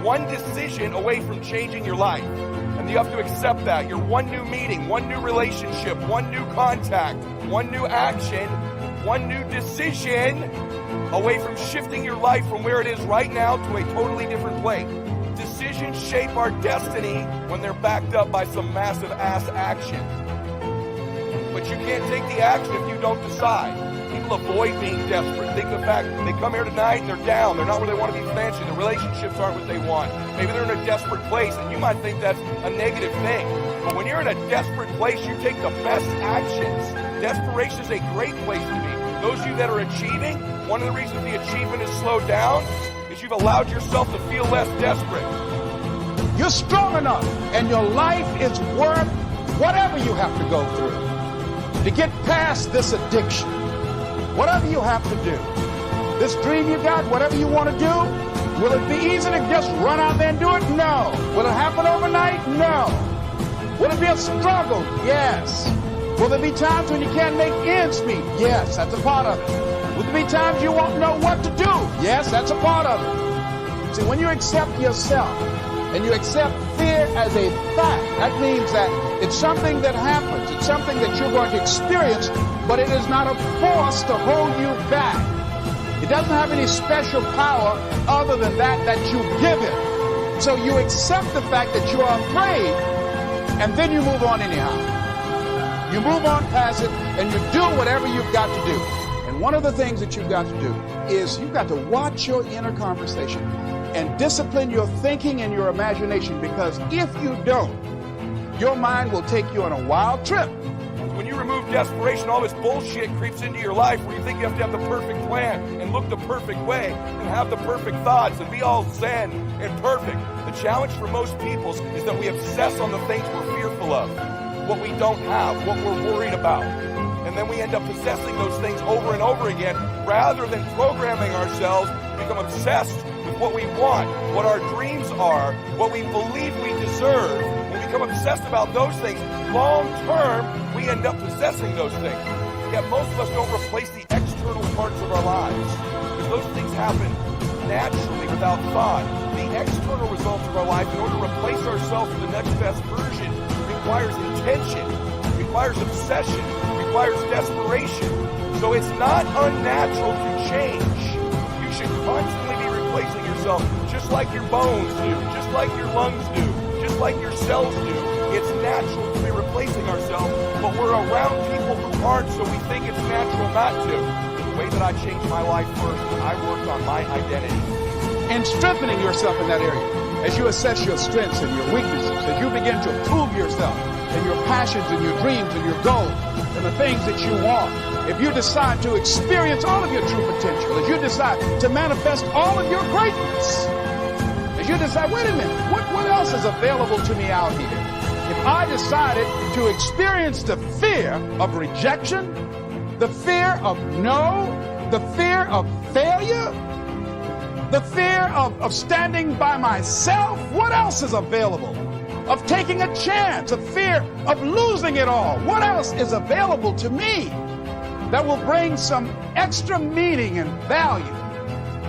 one decision away from changing your life. And you have to accept that. You're one new meeting, one new relationship, one new contact, one new action, one new decision away from shifting your life from where it is right now to a totally different place. Decisions shape our destiny when they're backed up by some massive ass action. But you can't take the action if you don't decide. People avoid being desperate. Think of the fact they come here tonight and they're down. They're not where they want to be financially. The relationships aren't what they want. Maybe they're in a desperate place, and you might think that's a negative thing. But when you're in a desperate place, you take the best actions. Desperation is a great place to be. Those of you that are achieving, one of the reasons the achievement is slowed down is you've allowed yourself to feel less desperate. You're strong enough, and your life is worth whatever you have to go through to get past this addiction. Whatever you have to do, this dream you got, whatever you want to do, will it be easy to just run out there and do it? No. Will it happen overnight? No. Will it be a struggle? Yes. Will there be times when you can't make ends meet? Yes, that's a part of it. Will there be times you won't know what to do? Yes, that's a part of it. See, when you accept yourself and you accept fear as a fact, that means that it's something that happens. It's something that you're going to experience, but it is not a force to hold you back. It doesn't have any special power other than that you give it. So you accept the fact that you are afraid, and then you move on anyhow. You move on past it, and you do whatever you've got to do. And one of the things that you've got to do is you've got to watch your inner conversation and discipline your thinking and your imagination, because if you don't, your mind will take you on a wild trip. When you remove desperation, all this bullshit creeps into your life where you think you have to have the perfect plan and look the perfect way and have the perfect thoughts and be all zen and perfect. The challenge for most people is that we obsess on the things we're fearful of, what we don't have, what we're worried about. And then we end up possessing those things over and over again rather than programming ourselves to become obsessed with what we want, what our dreams are, what we believe we deserve. When we become obsessed about those things, long term, we end up possessing those things. Yet most of us don't replace the external parts of our lives because those things happen naturally without thought. The external results of our life, in order to replace ourselves with the next best version, requires intention, requires obsession, requires desperation. So it's not unnatural to change. You should constantly be replacing yourself just like your bones do, just like your lungs do, just like your cells do. It's natural to be replacing ourselves, but we're around people who aren't, so we think it's natural not to. The way that I changed my life first, I worked on my identity. And strengthening yourself in that area, as you assess your strengths and your weaknesses, as you begin to prove yourself and your passions and your dreams and your goals and the things that you want. If you decide to experience all of your true potential, as you decide to manifest all of your greatness, as you decide, wait a minute, what else is available to me out here? If I decided to experience the fear of rejection, the fear of no, the fear of failure, the fear of standing by myself, what else is available? Of taking a chance, a fear of losing it all. What else is available to me that will bring some extra meaning and value?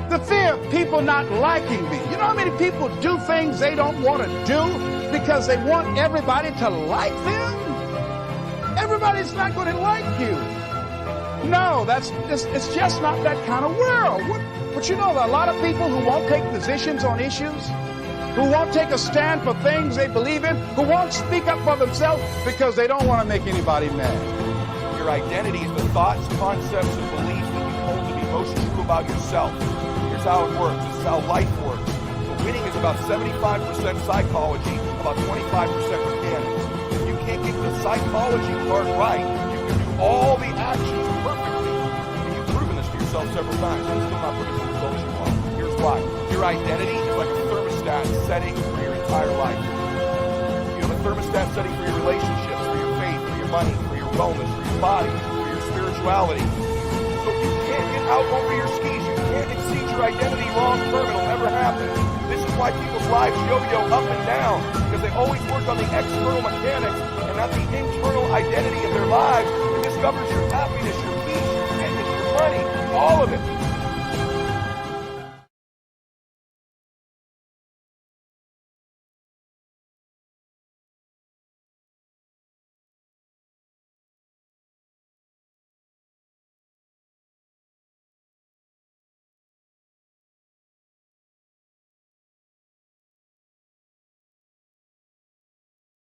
The fear of people not liking me. You know how many people do things they don't want to do because they want everybody to like them? Everybody's not going to like you. No, it's just not that kind of world. But you know, there are a lot of people who won't take positions on issues, who won't take a stand for things they believe in, who won't speak up for themselves because they don't want to make anybody mad. Your identity is the thoughts, concepts, and beliefs that you hold to be most true about yourself. Here's how it works. This is how life works. The winning is about 75% psychology, about 25% mechanics. If you can't get the psychology part right, you can do all the actions perfectly. And you've proven this to yourself several times, and still not producing the results you want. Here's why. Your identity is like a thermostat setting for your entire life. You have a thermostat setting for your relationships, for your faith, for your money, for your wellness, for your body, for your spirituality. So you can't get out over your skis. You can't exceed your identity long term. It'll never happen. This is why people's lives yo-yo up and down, because they always work on the external mechanics and not the internal identity of their lives. And this governs your happiness, your peace, your fitness, your money, all of it.